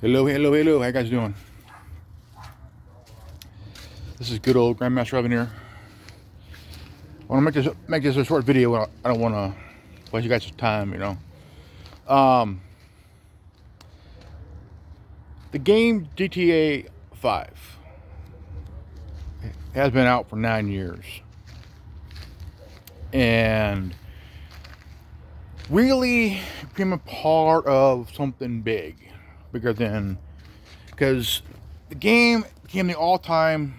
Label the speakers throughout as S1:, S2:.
S1: Hello, hello, hello. How you guys doing? This is good old Grandmaster Evan here. I want to make this a short video. I don't want to waste you guys' time. Um, the game GTA 5 has been out for 9 years, and really became a part of something bigger than, because the game became the all-time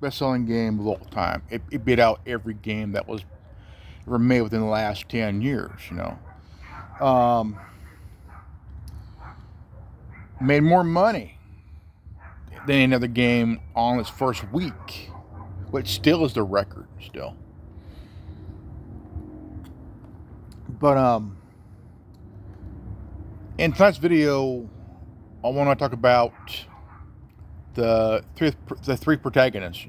S1: best-selling game of all time. It beat out every game that was ever made within the last 10 years. Um, Made more money than any other game on its first week, which still is the record still. But in tonight's video, I want to talk about the three protagonists.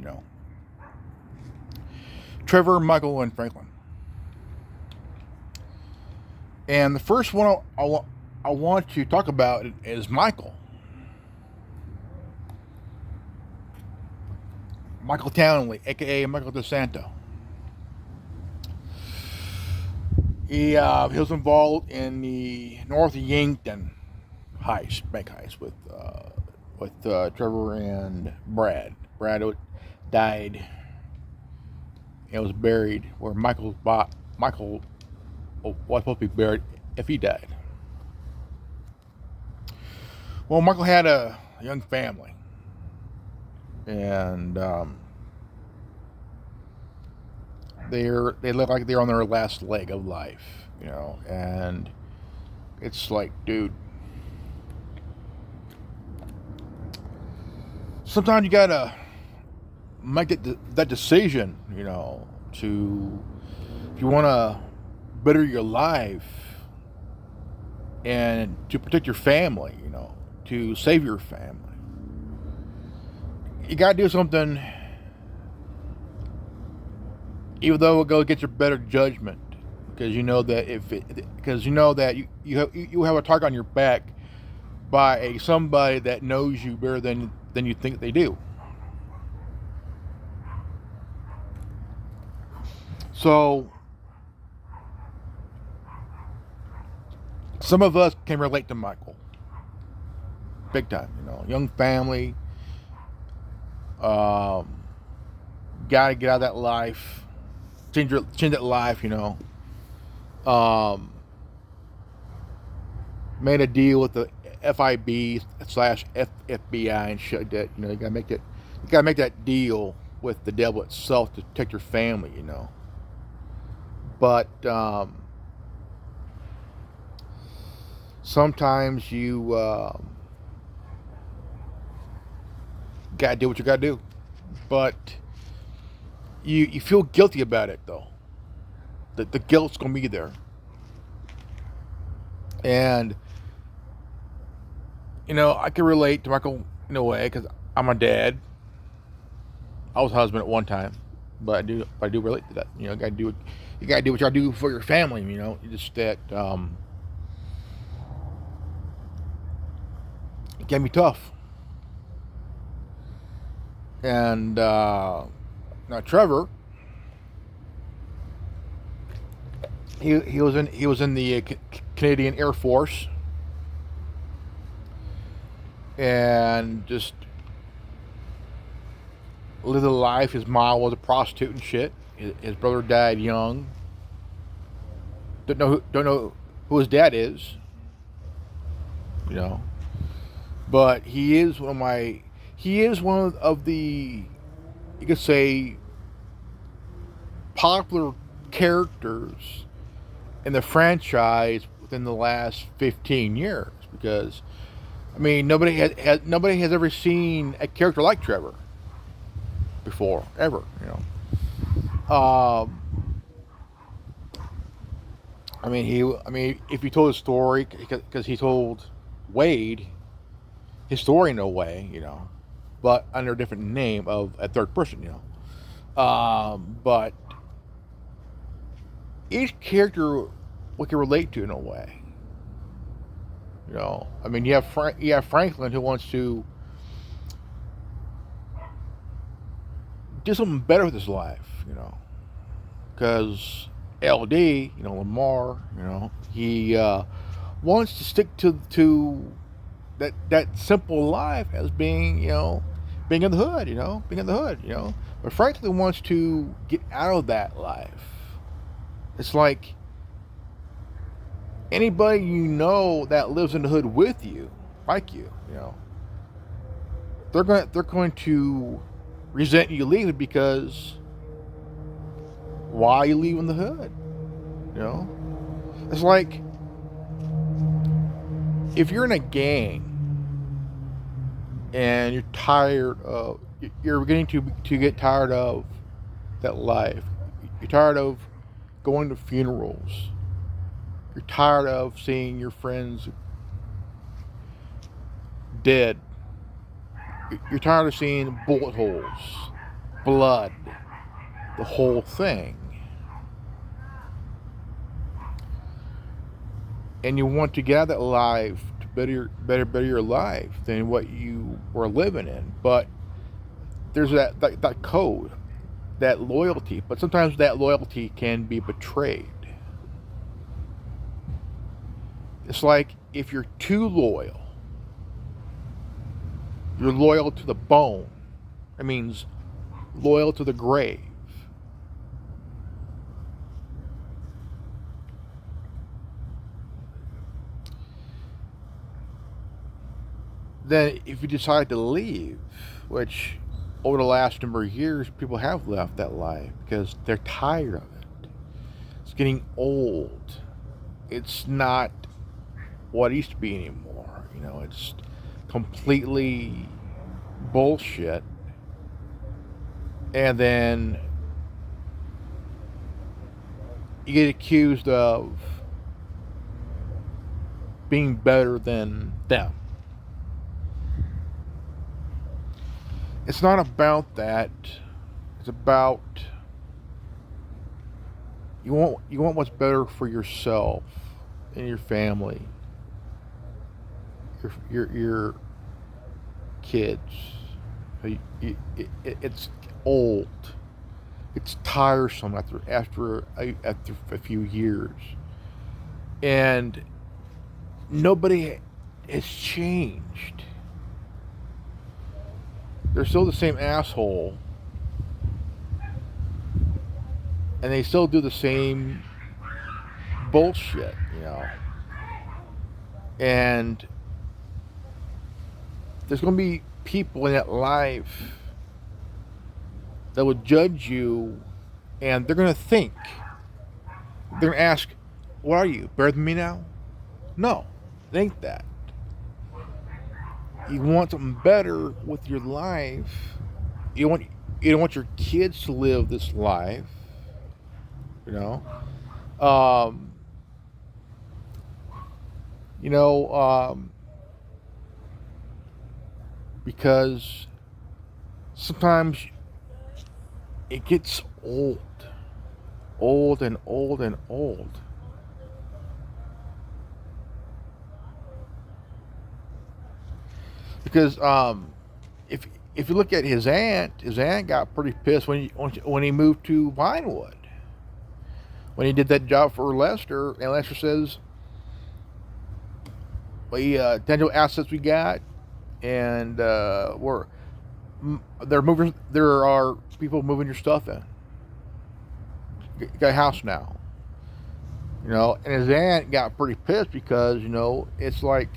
S1: Trevor, Michael, and Franklin. And the first one I want to talk about is Michael. Michael Townley, aka Michael DeSanto. He was involved in the North Yankton bank heist with Trevor and Brad. Brad died and was buried where Michael was supposed to be buried if he died. Well, Michael had a young family, and they look like they're on their last leg of life, and it's like, dude, sometimes you gotta make that decision, to, if you want to better your life and to protect your family, to save your family, you gotta do something, even though it goes against your better judgment, because you know that you have a target on your back by somebody that knows you better than you think they do. So some of us can relate to Michael big time. Young family, got to get out of that life, change that life. Made a deal with the FIB/FBI and shit. That you gotta make that deal with the devil itself to protect your family. But sometimes you gotta do what you gotta do, but you feel guilty about it though. The guilt's gonna be there, and I can relate to Michael in a way because I'm a dad. I was a husband at one time, but I do relate to that. You gotta do what you gotta do for your family. Just that it can be tough. And now Trevor, he was in the Canadian Air Force, and just lived a life. His mom was a prostitute and shit. His brother died young. Don't know who his dad is. But he is one of the, you could say, popular characters in the franchise within the last 15 years, because nobody has ever seen a character like Trevor before, ever. If he told his story, because he told Wade his story in a way, but under a different name of a third person, but each character we can relate to in a way. You know, I mean, you have Franklin who wants to do something better with his life. You know, because LD, you know, Lamar, you know, he wants to stick to that simple life as being, you know, being in the hood, you know, being in the hood, you know. But Franklin wants to get out of that life. It's like anybody you know that lives in the hood with you, like you know, they're going to resent you leaving because why are you leaving the hood? You know, it's like if you're in a gang and you're beginning to get tired of that life. You're tired of going to funerals. You're tired of seeing your friends dead. You're tired of seeing bullet holes, blood, the whole thing. And you want to get out of that life to better your life than what you were living in. But there's that code, that loyalty. But sometimes that loyalty can be betrayed. It's like if you're too loyal, you're loyal to the bone. That means loyal to the grave. Then if you decide to leave, which over the last number of years people have left that life because they're tired of it. It's getting old. It's not what it used to be anymore. You know, it's completely bullshit. And then you get accused of being better than them. It's not about that. It's about you want what's better for yourself and your family, your kids. It's old. It's tiresome after a few years, and nobody has changed. They're still the same asshole, and they still do the same bullshit, you know. And there's going to be people in that life that will judge you, and they're going to think, they're going to ask, what are you, better than me now? No, it ain't that. You want something better with your life. You don't want your kids to live this life, you know. Um, you know, because sometimes it gets old and old and old. Because if you look at his aunt got pretty pissed when he moved to Vinewood. When he did that job for Lester, and Lester says, "We potential assets we got, and There are people moving your stuff in. You got a house now, you know." And his aunt got pretty pissed because you know it's like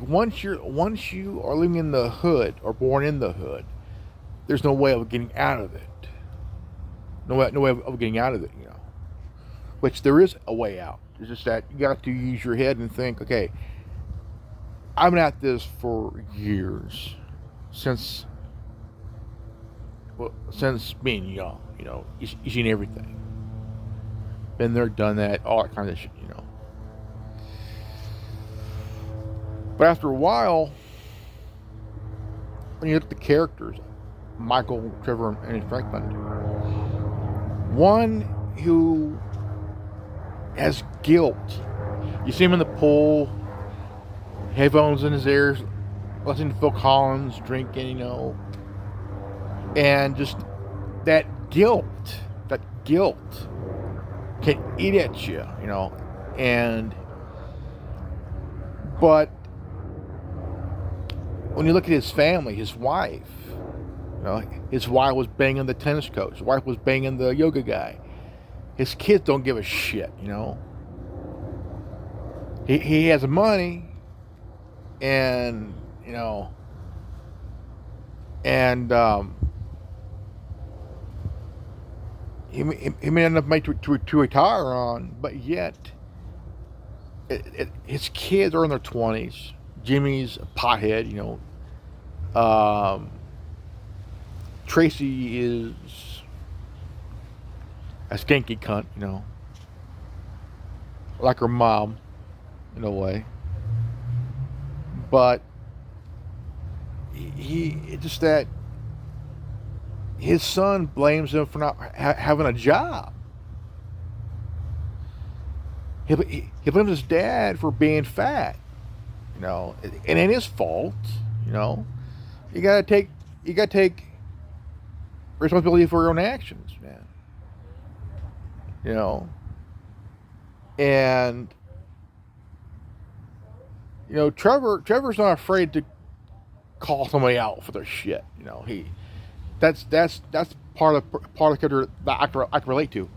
S1: once you are living in the hood or born in the hood, there's no way of getting out of it. No way of getting out of it, you know. Which there is a way out. It's just that you got to use your head and think, okay, I've been at this for years, since being young, you know, you've seen everything. Been there, done that, all that kind of shit, you know. But after a while, when you look at the characters, Michael, Trevor, and Franklin, one who has guilt You see him in the pool, headphones in his ears, listening to Phil Collins, drinking, and just that guilt can eat at you, and but when you look at his family, his wife, his wife was banging the tennis coach, his wife was banging the yoga guy. His kids don't give a shit. He has money, and and he may end up making to retire on, but yet his kids are in their 20s. Jimmy's a pothead. Um, Tracy is a skanky cunt. Like her mom, in a way. But he just that his son blames him for not having a job. He blames his dad for being fat, and it ain't his fault. You gotta take responsibility for your own actions, man. And Trevor's not afraid to call somebody out for their shit. That's part of the character that I can relate to.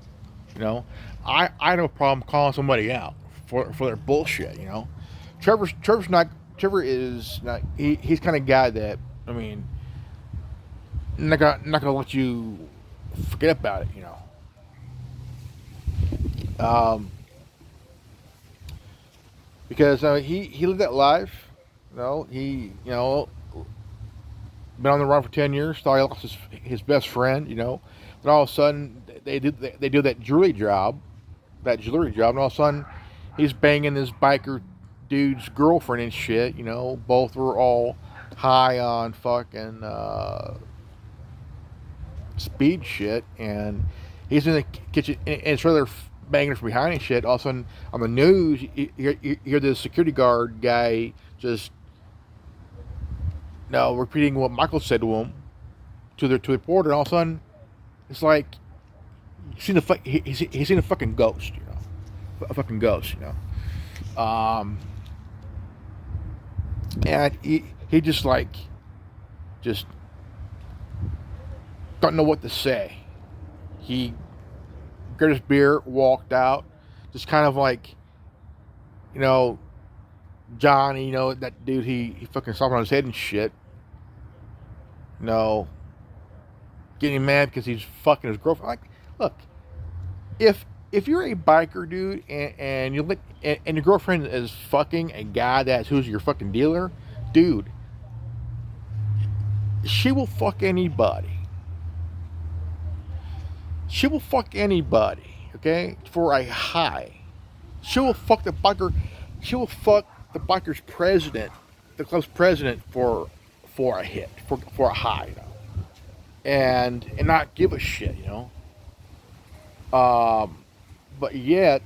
S1: I have no problem calling somebody out for their bullshit. Trevor is not. He's kind of guy that, not gonna let you forget about it. Because he lived that life. He been on the run for 10 years. Thought he lost his best friend. Then all of a sudden they do that jewelry job, and all of a sudden he's banging this biker dude's girlfriend and shit. Both were all high on fucking speed shit, and he's in the kitchen and it's rather banging her from behind and shit. All of a sudden on the news, you hear this security guard guy just repeating what Michael said to him to the reporter, and all of a sudden it's like he's seen a fucking ghost, a fucking ghost, and he just don't know what to say. He grabbed his beer, walked out, just kind of like, Johnny, that dude he fucking stomped on his head and shit. Getting mad because he's fucking his girlfriend. Like, look, if you're a biker dude and your girlfriend is fucking a guy who's your fucking dealer, dude, she will fuck anybody. She will fuck anybody, okay, for a high. She will fuck the biker. She will fuck the biker's president, the club's president, for a hit, for a high, and not give a shit, But yet,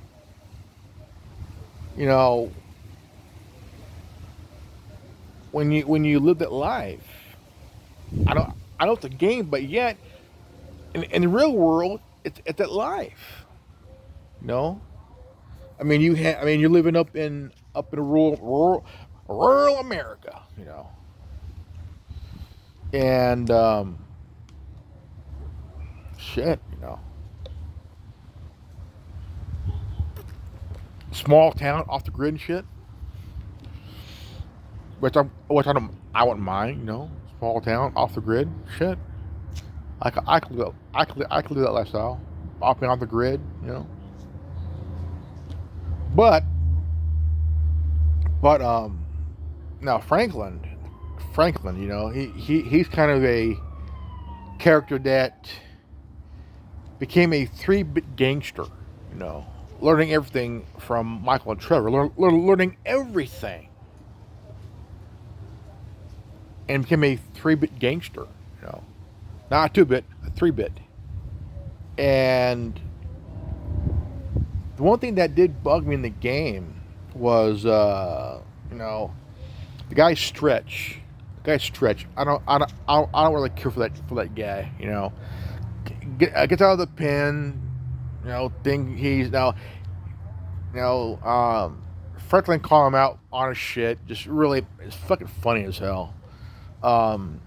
S1: when you live that life, I don't the game, but yet in the real world, it's that life. You're living up in a rural America, and shit, small town, off the grid and shit, which I wouldn't mind, small town, off the grid, shit. I could live that lifestyle, off the grid, But now Franklin, he's kind of a character that became a 3-bit gangster, learning everything from Michael and Trevor, learning everything, and became a 3-bit gangster, not a 2-bit, a 3-bit. And the one thing that did bug me in the game was, you know, the guy Stretch. The guy Stretch. I don't really care for that guy. You know, gets out of the pen. You know, think he's now. You know, Franklin called him out on his shit. Just really, it's fucking funny as hell. Um,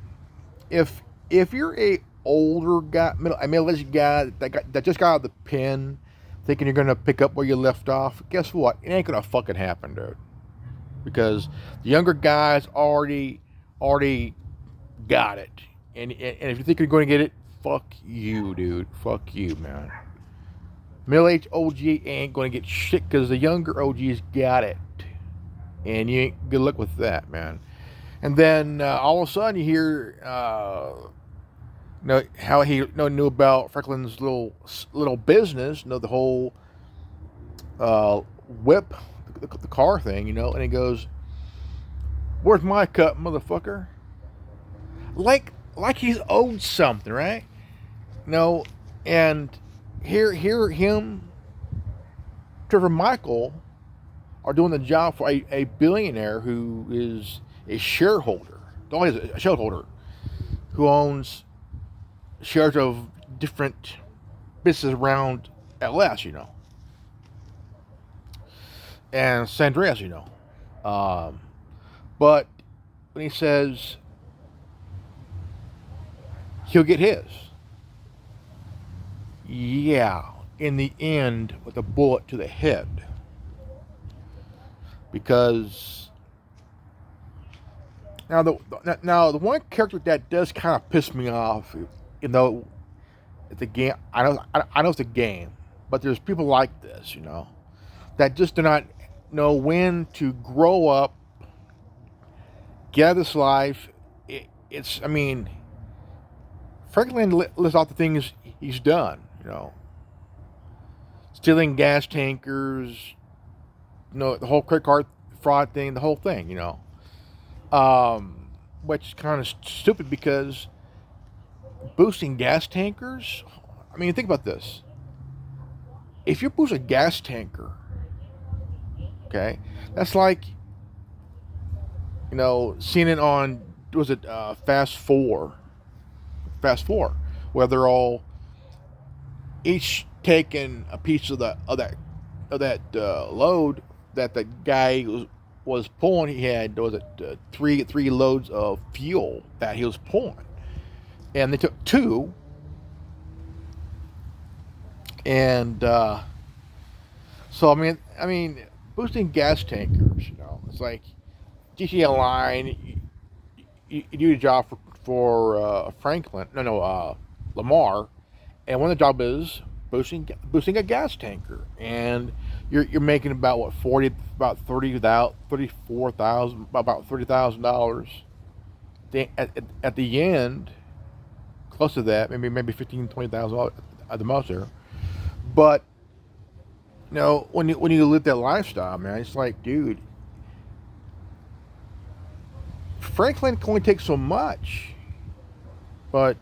S1: if you're a older guy, middle-aged guy that just got out of the pen, thinking you're gonna pick up where you left off, guess what? It ain't gonna fucking happen, dude. Because the younger guys already got it, and if you think you're going to get it, fuck you, dude. Fuck you, man. Middle-aged OG ain't going to get shit because the younger OGs got it, and you ain't good luck with that, man. And then all of a sudden you hear how he knew about Franklin's little business, the whole whip, the car thing, and he goes, "Where's my cut, motherfucker?" Like he's owed something, right? No, and here him, Trevor Michael, are doing the job for a billionaire who is a shareholder. Only a shareholder who owns shares of different businesses around LS, and San Andreas, But when he says he'll get his, yeah, in the end with a bullet to the head, because now the one character that does kind of piss me off, even though it's a game, I know it's a game, but there's people like this, that just do not know when to grow up, get out of this life. I mean, Franklin lists out the things he's done, stealing gas tankers, the whole credit card fraud thing, the whole thing, which is kind of stupid because boosting gas tankers. I mean, think about this. If you boost a gas tanker, okay, that's like, seeing it on, was it Fast Four, where they're all each taking a piece of that load that the guy was pulling. He had, was it three loads of fuel that he was pulling, and they took two. And so I mean, boosting gas tankers, it's like GTA line. You do a job for Franklin, Lamar, and one of the job is boosting a gas tanker, and you're making about what, about $30,000 at the end, close to that, maybe $15,000-$20,000 at the most there. But when you live that lifestyle, man, it's like, dude, Franklin can only take so much. But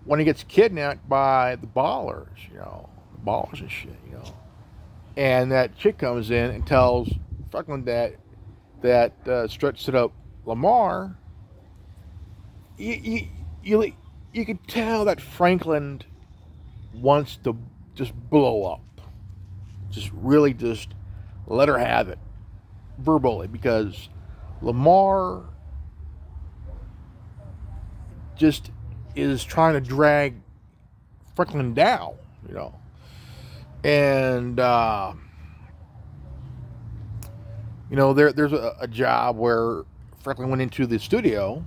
S1: when he gets kidnapped by the ballers, and shit, and that chick comes in and tells Franklin that Stretch set up Lamar, you can tell that Franklin wants to just blow up, just really just let her have it verbally, because Lamar just is trying to drag Franklin down, and there's a job where Franklin went into the studio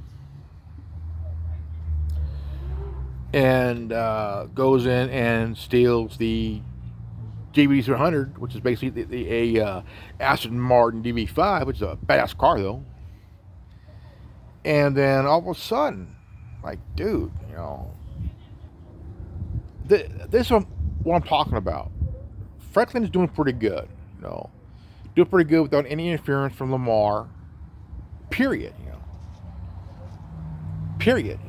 S1: and goes in and steals the DB300, which is basically a Aston Martin DB5, which is a badass car though. And then all of a sudden, like, dude, this is what I'm talking about. Franklin's doing pretty good, doing pretty good without any interference from Lamar. Period, Period,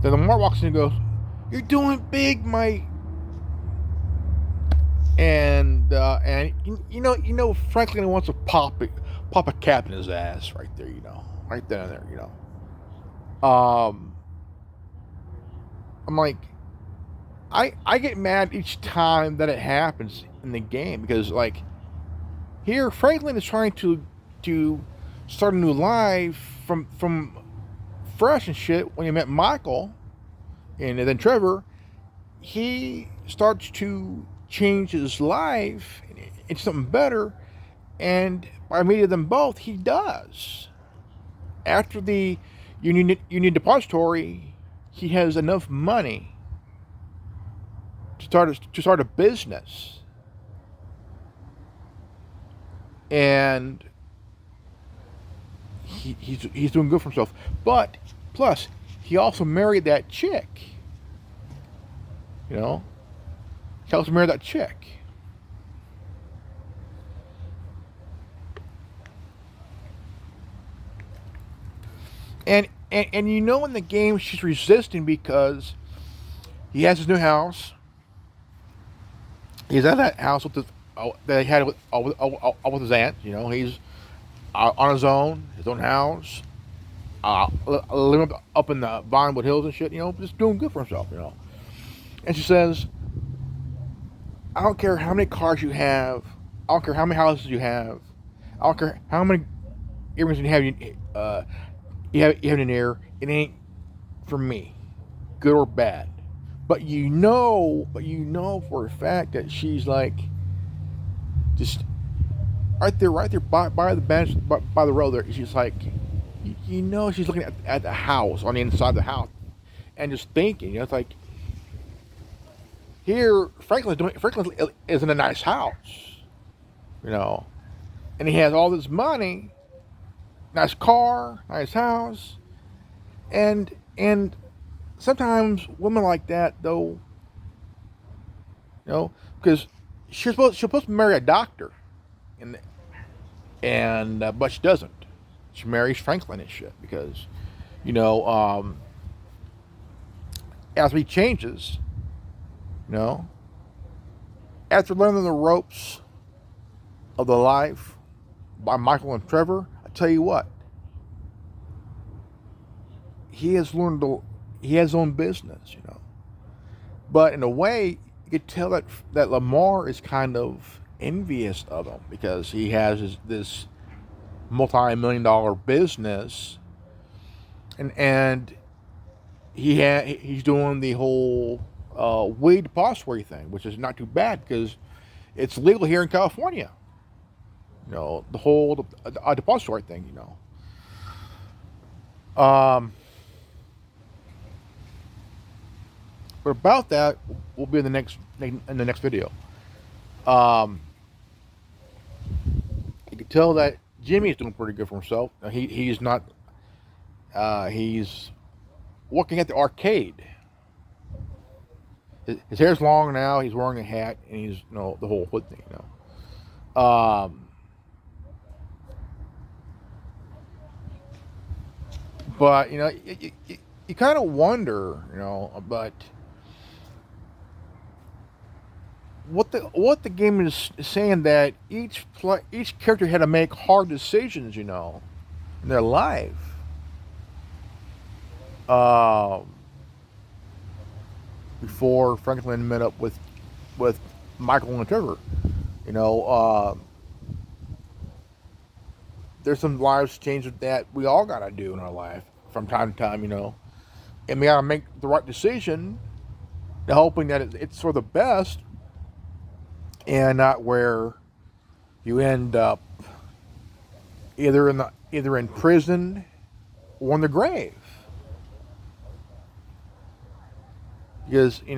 S1: Then Lamar walks in and goes, "You're doing big, mate." And Franklin wants to pop a cap in his ass right there, right then and there. I'm like, I get mad each time that it happens in the game because like here Franklin is trying to start a new life from fresh and shit. When he met Michael and then Trevor, he starts to change his life into something better, and by meeting them both, he does. After the Union Depository, he has enough money to start a business, and he's doing good for himself. But plus, he also married that chick. You know, he also married that chick. And in the game she's resisting because he has his new house. He's at that house that he had with his aunt. He's on his own house, living up in the Vinewood Hills and shit. Just doing good for himself. And she says, "I don't care how many cars you have. I don't care how many houses you have. I don't care how many earrings you have. You have in there. It ain't for me, good or bad. But you know for a fact that she's like just right there by the bench, by the road there. She's like, she's looking at the house on the inside of the house and just thinking, it's like here Franklin is in a nice house, you know, and he has all this money, nice car, nice house, and sometimes women like that though, because she's supposed to marry a doctor, and but she doesn't. She marries Franklin and shit because, you know, as he changes, you know, after learning the ropes of the life by Michael and Trevor, I tell you what, he has learned he has his own business. But in a way, you could tell that Lamar is kind of envious of him because he has this multi-million-dollar business, and he's doing the whole weed depository thing, which is not too bad because it's legal here in California. The whole depository thing. But about that, will be in the next video. Um, you can tell that Jimmy is doing pretty good for himself. He's not. He's working at the arcade. His hair's long now. He's wearing a hat, and he's the whole hood thing. But you kind of wonder, but what the game is saying that each character had to make hard decisions, in their life. Before Franklin met up with Michael and Trevor, you know, there's some lives changes that we all gotta do in our life from time to time, and we gotta make the right decision, hoping that it's for the best, and not where you end up either in prison or in the grave, because you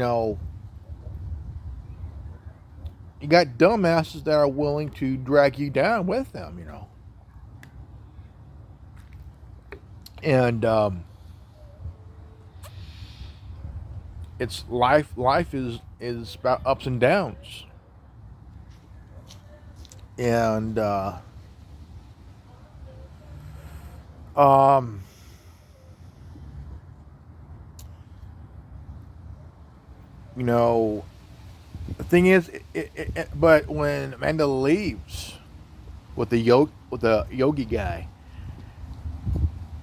S1: got dumbasses that are willing to drag you down with them, and it's life. Life is about ups and downs, and um, you know, The thing is, but when Amanda leaves with the yogi guy,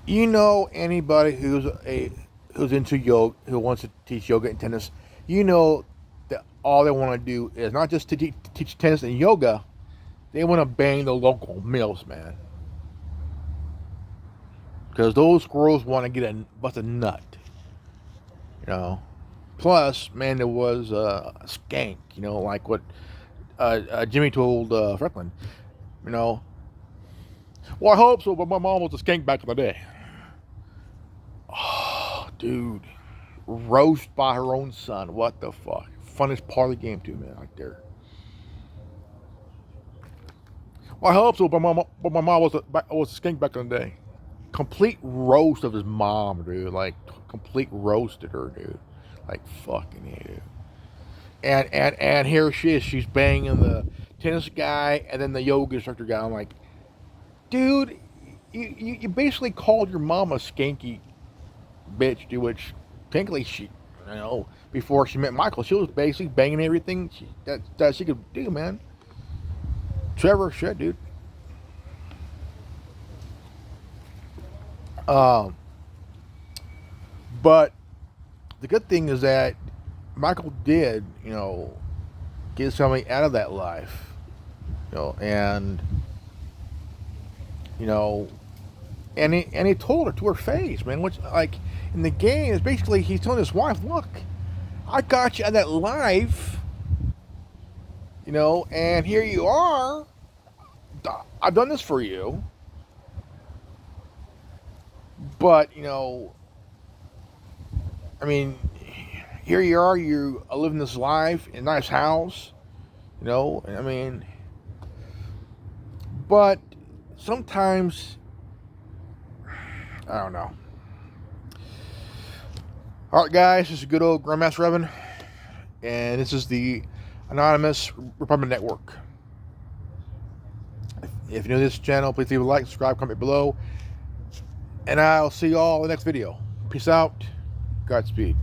S1: you know anybody who's into yoga, who wants to teach yoga and tennis, you know that all they want to do is not just to teach tennis and yoga, they want to bang the local mills, man. Because those girls want to get a bust a nut, you know. Plus, man, there was a skank, you know, like what Jimmy told Franklin, you know. Well, I hope so, but my mom was a skank back in the day. Oh, dude, roast by her own son. What the fuck? Funnest part of the game, too, man, right there. Well, I hope so, but my mom was a skank back in the day. Complete roast of his mom, dude. Like complete roasted her, dude. Like fucking yeah, dude. And here she is. She's banging the tennis guy and then the yoga instructor guy. I'm like, dude, you basically called your mom a skanky bitch, dude. Which technically she, you know, before she met Michael, she was basically banging everything that she could do, man. Trevor, shit, dude. Um, but the good thing is that Michael did, you know, get somebody out of that life, you know, and you know, and he told her to her face, man. Which like in the game is basically he's telling his wife, look, I got you out of that life, you know, and here you are. I've done this for you, but you know, I mean, here you are. You are living this life in a nice house, you know. I mean, but sometimes I don't know. All right, guys, this is good old Grandmaster Evan, and this is the Anonymous Republic Network. If you know this channel, please leave a like, subscribe, comment below, and I'll see you all in the next video. Peace out. Godspeed.